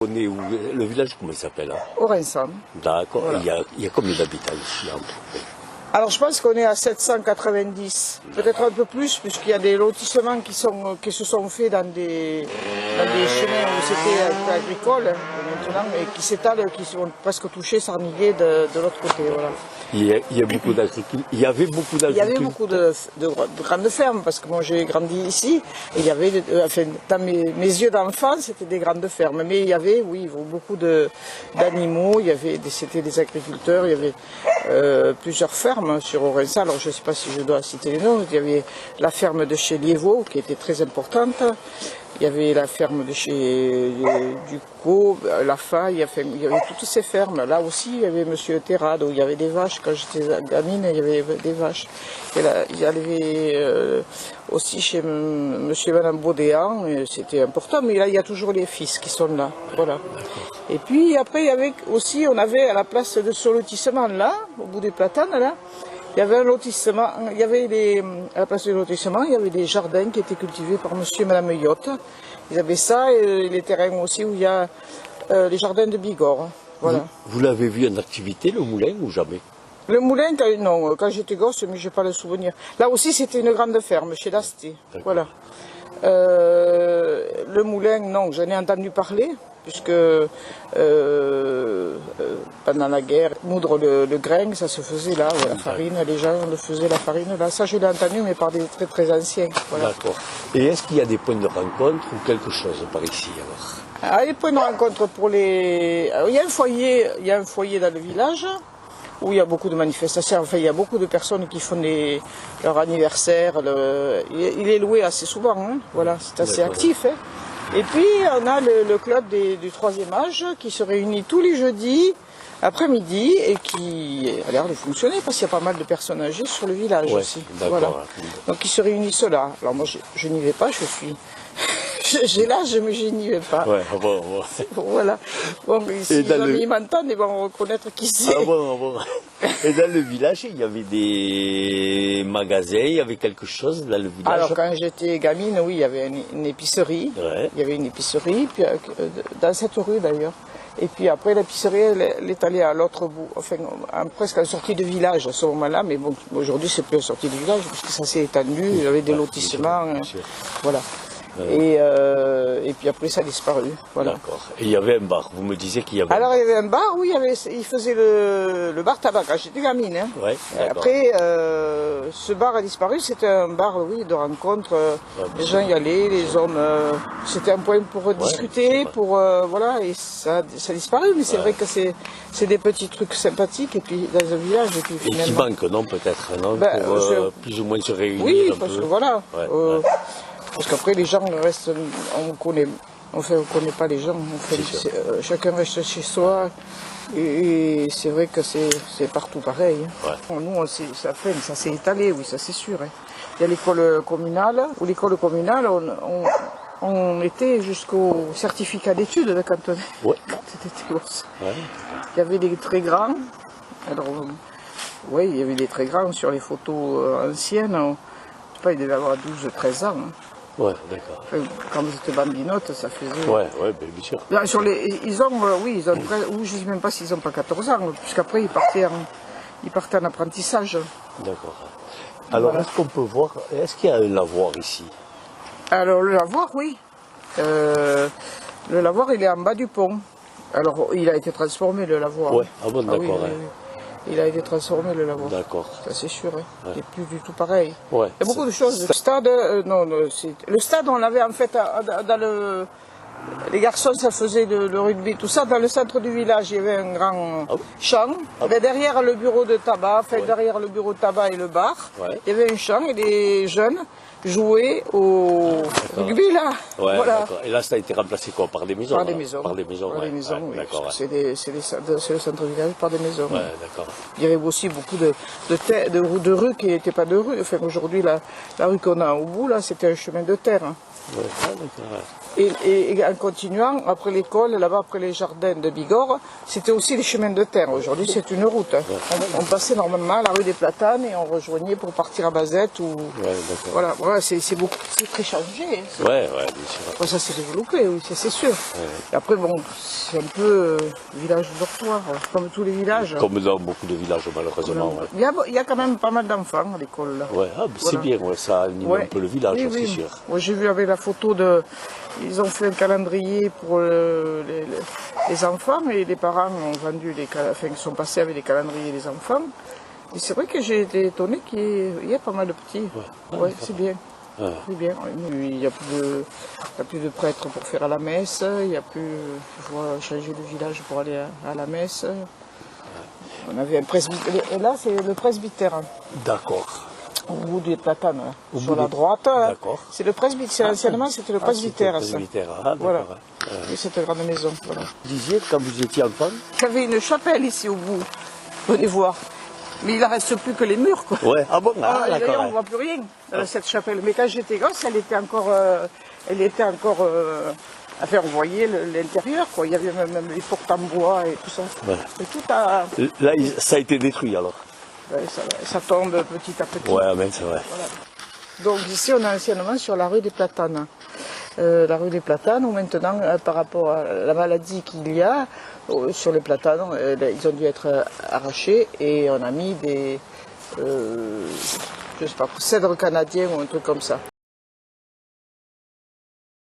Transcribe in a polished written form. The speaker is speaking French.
On est où? Le village, comment il s'appelle? Orensam. D'accord. Voilà. Il y a combien d'habitants ici? Alors je pense qu'on est à 790, peut-être un peu plus, puisqu'il y a des lotissements qui se sont faits dans des chemins où c'était agricole maintenant, et qui s'étalent, qui sont presque touchés, Sarniguet de l'autre côté. Voilà. Il y a beaucoup d'agriculteurs. Il y avait beaucoup d'agriculteurs. Il y avait beaucoup de grandes fermes, parce que moi j'ai grandi ici, et il y avait, enfin, dans mes yeux d'enfant, c'était des grandes fermes. Mais il y avait, oui, beaucoup d'animaux, c'était des agriculteurs, il y avait plusieurs fermes sur Orensam. Alors je ne sais pas si je dois citer les noms. Il y avait la ferme de chez Liévaux, qui était très importante. Il y avait la ferme de chez Ducot, la Faille, enfin, il y avait toutes ces fermes. Là aussi, il y avait M. Terrade, où il y avait des vaches. Quand j'étais gamine, il y avait des vaches. Et là, il y avait aussi chez M. et Mme Baudéan, c'était important. Mais là, il y a toujours les fils qui sont là. Voilà. Et puis après, il y avait aussi, on avait à la place de ce lotissement là, au bout des platanes là, il y avait un lotissement, à la place du lotissement, il y avait des jardins qui étaient cultivés par monsieur et madame Yotte. Ils avaient ça et les terrains aussi où il y a les jardins de Bigorre. Voilà. Vous l'avez vu en activité, le moulin, ou jamais? Le moulin, non, quand j'étais gosse, mais je n'ai pas le souvenir. Là aussi, c'était une grande ferme, chez Dasté. Voilà. Le moulin, non, j'en ai entendu parler, puisque pendant la guerre, moudre le grain, ça se faisait là, la farine, les gens le faisaient la farine là. Ça, je l'ai entendu, mais par des très très anciens. Voilà. D'accord. Et est-ce qu'il y a des points de rencontre ou quelque chose par ici alors? Ah, les points de rencontre pour les... Alors, il y a un foyer dans le village, où il y a beaucoup de manifestations, enfin il y a beaucoup de personnes qui font leur anniversaire, il est loué assez souvent, hein. Voilà, c'est assez actif. Hein. Et puis on a le club du troisième âge qui se réunit tous les jeudis après-midi et qui a l'air de fonctionner parce qu'il y a pas mal de personnes âgées sur le village aussi. Voilà. Donc ils se réunissent là. Alors moi je n'y vais pas, j'ai l'âge, mais je n'y vais pas. Ouais, bon. Voilà. Bon, si les amis m'entendent, ils vont reconnaître qui c'est. Ah bon. Et dans le village, il y avait des magasins, il y avait quelque chose dans le village? Alors quand j'étais gamine, oui, il y avait une épicerie. Ouais. Il y avait une épicerie, puis, dans cette rue d'ailleurs. Et puis après, l'épicerie, elle est allée à l'autre bout, enfin, presque à la sortie de village à ce moment-là. Mais bon, aujourd'hui, c'est plus la sortie de village, parce que ça s'est étendu, il y avait des lotissements. Voilà. Et puis après ça a disparu. Voilà. D'accord. Et il y avait un bar, vous me disiez qu'il y avait... Alors il y avait un bar, oui, il faisait le bar tabac quand j'étais gamine. Hein. Ouais, après, ce bar a disparu, c'était un bar, oui, de rencontre. Les gens y allaient, les hommes, c'était un point pour discuter, voilà, et ça a disparu. Mais c'est vrai que c'est des petits trucs sympathiques, et puis dans un village. Et, puis, finalement... qui manque, non, peut-être, non, pour plus ou moins se réunir. Oui, parce que voilà. Parce qu'après, les gens restent, on connaît pas les gens. Chacun reste chez soi. Et c'est vrai que c'est partout pareil. Hein. Ouais. Nous, ça s'est étalé, oui, ça c'est sûr. Hein. Il y a l'école communale. Où l'école communale, on était jusqu'au certificat d'études de canton. Ouais. C'était gosse. Ouais. Il y avait des très grands. Alors, oui, il y avait des très grands sur les photos anciennes. Je sais pas, il devait avoir 12-13 ans. Hein. Ouais, d'accord. Quand vous étiez bambinote, ça faisait... Ouais, bien sûr. Là, ils ont, ou je ne sais même pas s'ils n'ont pas 14 ans, puisqu'après ils partaient en apprentissage. D'accord. Alors, voilà. Est-ce qu'on peut voir, est-ce qu'il y a un lavoir ici? Alors, le lavoir, oui. Le lavoir, il est en bas du pont. Alors, il a été transformé, le lavoir. Ouais, ah bon, d'accord. Oui. Il a été transformé, le lavoir. D'accord. Ça c'est sûr, hein. Il n'est plus du tout pareil. Ouais. Il y a beaucoup de choses. Le stade, le stade, on l'avait en fait dans les garçons, ça faisait le rugby, tout ça. Dans le centre du village, il y avait un grand champ. Derrière le bureau de tabac, derrière le bureau de tabac et le bar, il y avait un champ et les jeunes jouaient au rugby là. Ouais, voilà. Et là, ça a été remplacé quoi? Par des maisons? Par des maisons. Par des maisons, oui. D'accord. C'est le centre du village par des maisons. Ouais, d'accord. Il y avait aussi beaucoup de rues qui n'étaient pas de rues. Enfin, aujourd'hui, la rue qu'on a au bout, là, c'était un chemin de terre. Hein. Ouais, d'accord. Et en continuant, après l'école, là-bas, après les jardins de Bigorre, c'était aussi les chemins de terre. Aujourd'hui, c'est une route. On passait normalement à la rue des Platanes et on rejoignait pour partir à Bazette. Voilà. Ouais, c'est très changé. Hein. Ouais, bien sûr. Ouais, ça s'est développé, oui, ça c'est sûr. Et après, bon, c'est un peu village dortoir, comme tous les villages. Comme dans beaucoup de villages, malheureusement. Ouais. Il y a quand même pas mal d'enfants à l'école, là. Ouais, c'est bien, ouais, ça anime un peu le village, Oui, c'est oui. sûr. Ouais, j'ai vu avec la photo de... Ils ont fait un calendrier pour les enfants et les parents ont vendu sont passés avec les calendriers des enfants. Et c'est vrai que j'ai été étonnée qu'il y a pas mal de petits. Ouais, c'est bien. Ouais. C'est bien. Il n'y a plus de prêtres pour faire la messe. Il n'y a plus... Il faut changer de village pour aller à la messe. On avait un presbytère. Et là, c'est le presbytère. D'accord. Au bout des platanes, sur la droite. D'accord. C'est le presbytère. Anciennement, c'était le presbytère. C'était le presbytère. Voilà. Et cette grande maison. Voilà. Vous disiez, quand vous étiez enfant? Il y avait une chapelle ici au bout. Venez voir. Mais il ne reste plus que les murs, quoi. Ouais, ah bon, D'ailleurs, d'accord. on ne voit plus rien dans cette chapelle. Mais quand j'étais gosse, elle était encore, enfin, on voyait l'intérieur, quoi. Il y avait même les portes en bois et tout ça. Voilà. Et tout a... Là, ça a été détruit, alors? Ouais, ça tombe petit à petit. Ouais, mais c'est vrai. Voilà. Donc ici, on est anciennement sur la rue des Platanes. La rue des Platanes, où maintenant, par rapport à la maladie qu'il y a, sur les platanes, ils ont dû être arrachés et on a mis des, je sais pas, cèdres canadiens ou un truc comme ça.